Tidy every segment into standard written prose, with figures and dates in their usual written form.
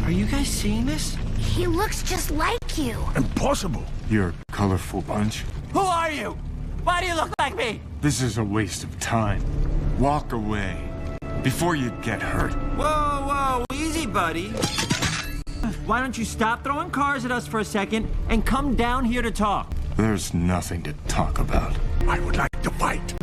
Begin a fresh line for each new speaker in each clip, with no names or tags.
Are you guys seeing this?
He looks just like you.
Impossible.
You're a colorful bunch.
Who are you? Why do you look like me?
This is a waste of time. Walk away before you get hurt.
Whoa, easy, buddy. Why don't you stop throwing cars at us for a second and come down here to talk?
There's nothing to talk about.
I would like to fight.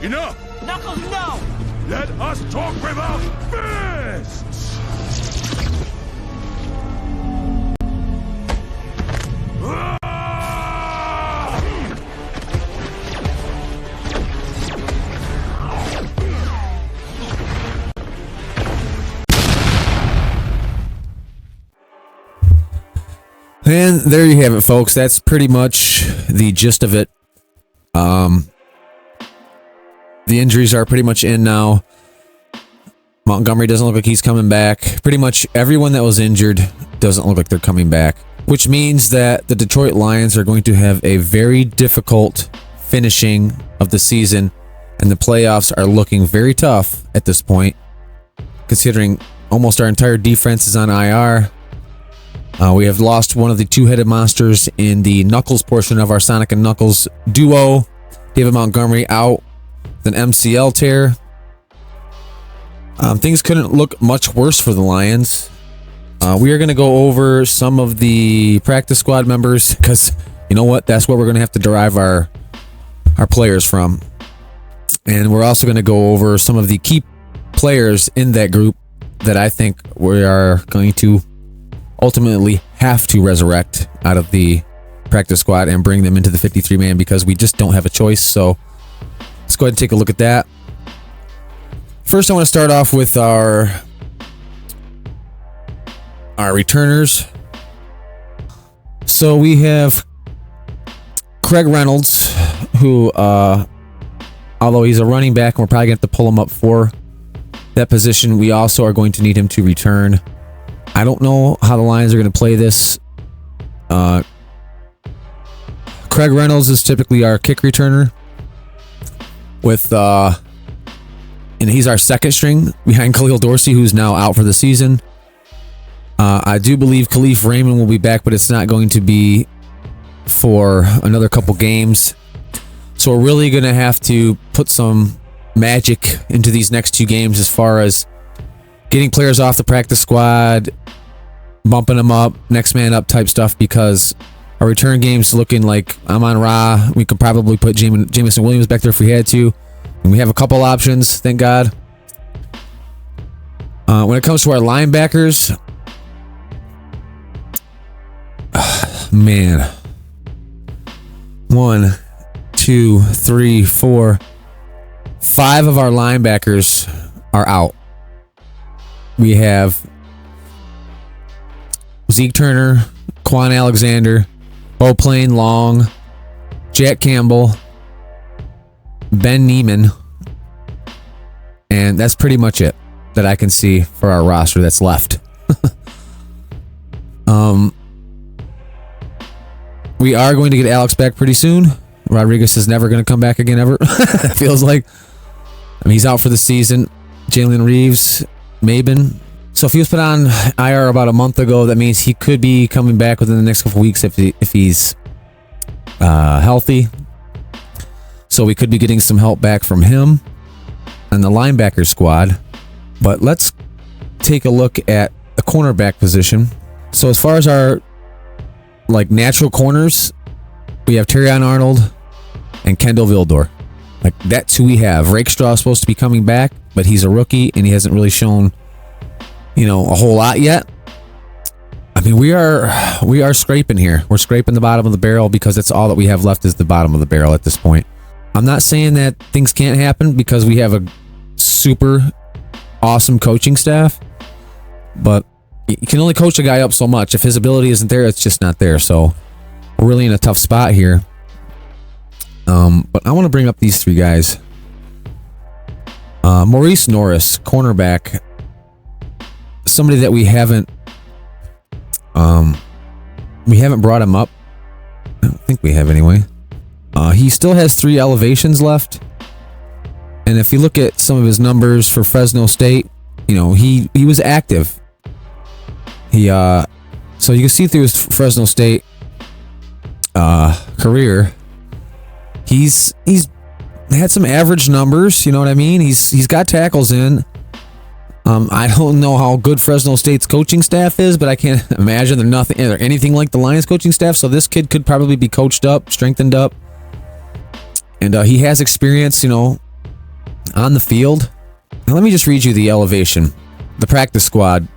Enough!
Knuckles, no!
Let us talk without fists!
And there you have it, folks. That's pretty much the gist of it. The injuries are pretty much in now. Montgomery doesn't look like he's coming back. Pretty much everyone that was injured doesn't look like they're coming back, which means that the Detroit Lions are going to have a very difficult finishing of the season, and the playoffs are looking very tough at this point, considering almost our entire defense is on IR. We have lost one of the two-headed monsters in the Knuckles portion of our Sonic and Knuckles duo. David Montgomery out with an MCL tear. Things couldn't look much worse for the Lions. We are going to go over some of the practice squad members because, you know what, that's where we're going to have to derive our players from. And we're also going to go over some of the key players in that group that I think we are going to ultimately have to resurrect out of the practice squad and bring them into the 53-man because we just don't have a choice. So let's go ahead and take a look at that. First, I want to start off with our returners. So we have Craig Reynolds, who, although he's a running back, and we're probably going to have to pull him up for that position, we also are going to need him to return. I don't know how the Lions are going to play this. Craig Reynolds is typically our kick returner, and he's our second string behind Khalil Dorsey, who's now out for the season. I do believe Khalif Raymond will be back, but it's not going to be for another couple games. So we're really going to have to put some magic into these next two games as far as getting players off the practice squad, bumping them up, next man up type stuff, because our return game's looking like Amon-Ra. We could probably put Jamison Williams back there if we had to. And we have a couple options, thank God. When it comes to our linebackers, man. 1, 2, 3, 4, 5 of our linebackers are out. We have Zeke Turner, Quan Alexander, Beauplain Long, Jack Campbell, Ben Neiman, and that's pretty much it that I can see for our roster that's left. We are going to get Alex back pretty soon. Rodriguez is never going to come back again, ever. It feels like. I mean, he's out for the season. Jalen Reeves, Mabin. So if he was put on IR about a month ago, that means he could be coming back within the next couple weeks if he's healthy. So we could be getting some help back from him and the linebacker squad. But let's take a look at the cornerback position. So as far as our natural corners, we have Terrion Arnold and Kendall Vildor. That's who we have. Rakestraw is supposed to be coming back, but he's a rookie and he hasn't really shown, a whole lot yet. I mean, we are scraping here. We're scraping the bottom of the barrel because that's all that we have left is the bottom of the barrel at this point. I'm not saying that things can't happen because we have a super awesome coaching staff, but you can only coach a guy up so much. If his ability isn't there, it's just not there. So we're really in a tough spot here. But I want to bring up these three guys. Maurice Norris, cornerback. Somebody that we haven't brought him up. I don't think we have anyway. He still has 3 elevations left. And if you look at some of his numbers for Fresno State, he was active. So you can see through his Fresno State career, he's had some average numbers. You know what I mean? He's got tackles in. I don't know how good Fresno State's coaching staff is, but I can't imagine they're anything like the Lions coaching staff. So this kid could probably be coached up, strengthened up, and he has experience, on the field. Now let me just read you the elevation, the practice squad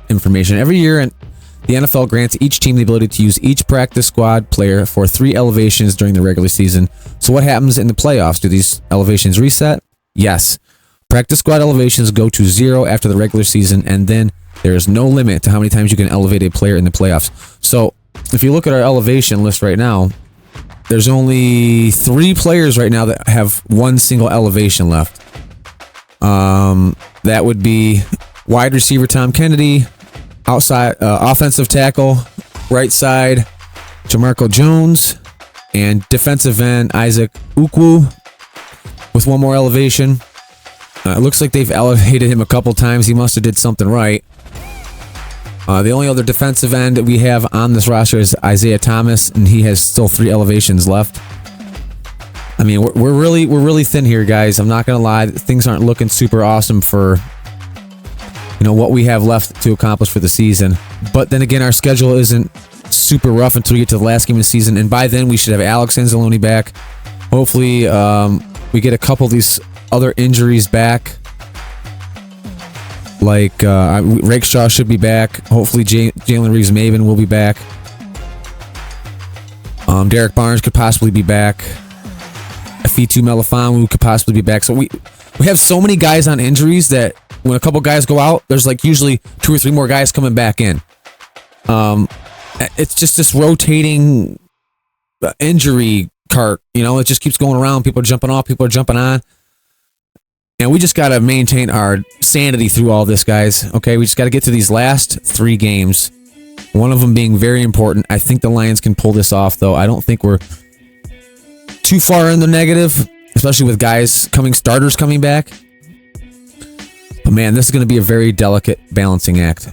information. Every year, the NFL grants each team the ability to use each practice squad player for 3 elevations during the regular season. So what happens in the playoffs? Do these elevations reset? Yes. Practice squad elevations go to 0 after the regular season, and then there is no limit to how many times you can elevate a player in the playoffs. So if you look at our elevation list right now, there's only 3 players right now that have one single elevation left. That would be wide receiver Tom Kennedy, outside offensive tackle, right side Jamarco Jones, and defensive end Isaac Ukwu with one more elevation. It looks like they've elevated him a couple times. He must have did something right. The only other defensive end that we have on this roster is Isaiah Thomas, and he has still 3 elevations left. I mean, we're really thin here, guys. I'm not gonna lie. Things aren't looking super awesome for what we have left to accomplish for the season. But then again, our schedule isn't super rough until we get to the last game of the season, and by then we should have Alex Anzalone back. Hopefully, we get a couple of these other injuries back. Like Rakestraw should be back. Hopefully, Jalen Reeves-Maybin will be back. Derek Barnes could possibly be back. Afitu Melifonwu could possibly be back. So we have so many guys on injuries that when a couple guys go out, there's like usually 2 or 3 more guys coming back in. It's just this rotating injury cart. It just keeps going around. People are jumping off. People are jumping on. And we just got to maintain our sanity through all this, guys. Okay, we just got to get to these last 3 games. One of them being very important. I think the Lions can pull this off, though. I don't think we're too far in the negative, especially with starters coming back. But man, this is going to be a very delicate balancing act.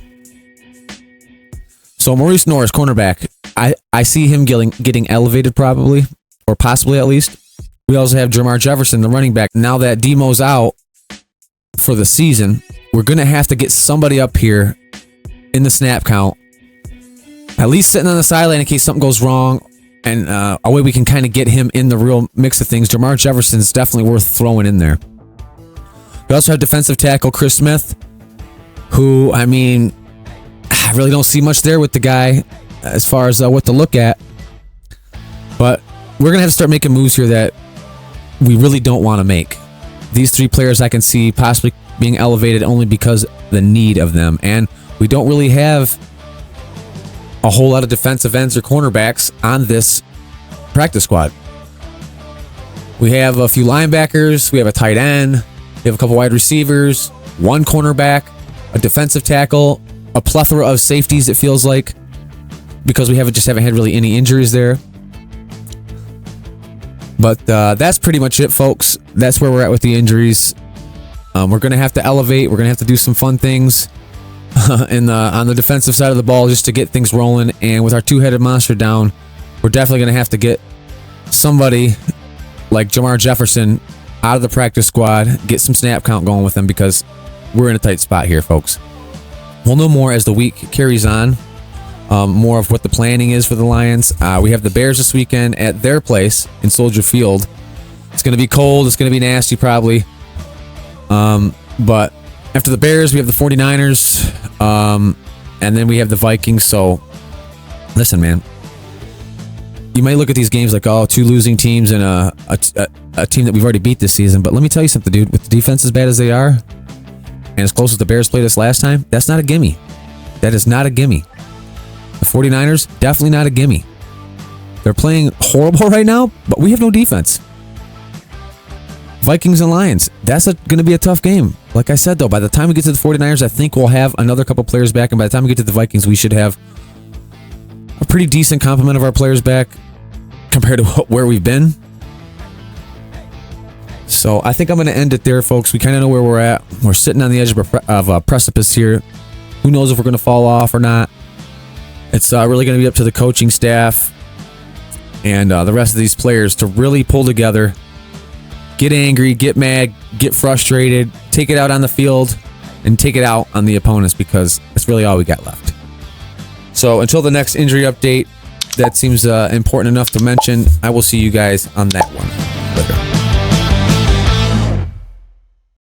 So Maurice Norris, cornerback. I see him getting elevated probably, or possibly at least. We also have Jermar Jefferson, the running back. Now that Demo's out for the season, we're going to have to get somebody up here in the snap count, at least sitting on the sideline in case something goes wrong, and a way we can kind of get him in the real mix of things. Jermar Jefferson's definitely worth throwing in there. We also have defensive tackle Chris Smith, who, I really don't see much there with the guy as far as what to look at. But we're going to have to start making moves here that we really don't want to make. These 3 players I can see possibly being elevated only because the need of them. And we don't really have a whole lot of defensive ends or cornerbacks on this practice squad. We have a few linebackers. We have a tight end. We have a couple wide receivers, 1 cornerback, a defensive tackle, a plethora of safeties, it feels like, because we haven't had really any injuries there. But that's pretty much it, folks. That's where we're at with the injuries. We're going to have to elevate. We're going to have to do some fun things on the defensive side of the ball just to get things rolling. And with our 2-headed monster down, we're definitely going to have to get somebody like Jermar Jefferson out of the practice squad, get some snap count going with them, because we're in a tight spot here, folks. We'll know more as the week carries on. More of what the planning is for the Lions. We have the Bears this weekend at their place in Soldier Field. It's going to be cold. It's going to be nasty probably. But after the Bears, we have the 49ers. And then we have the Vikings. So, listen, man. You might look at these games like, 2 losing teams and a team that we've already beat this season. But let me tell you something, dude. With the defense as bad as they are, and as close as the Bears played us last time, that's not a gimme. That is not a gimme. The 49ers, definitely not a gimme. They're playing horrible right now, but we have no defense. Vikings and Lions, that's going to be a tough game. Like I said, though, by the time we get to the 49ers, I think we'll have another couple players back, and by the time we get to the Vikings, we should have a pretty decent complement of our players back compared to where we've been. So I think I'm going to end it there, folks. We kind of know where we're at. We're sitting on the edge of a precipice here. Who knows if we're going to fall off or not? It's really going to be up to the coaching staff and the rest of these players to really pull together, get angry, get mad, get frustrated, take it out on the field, and take it out on the opponents because that's really all we got left. So until the next injury update, that seems important enough to mention. I will see you guys on that one later.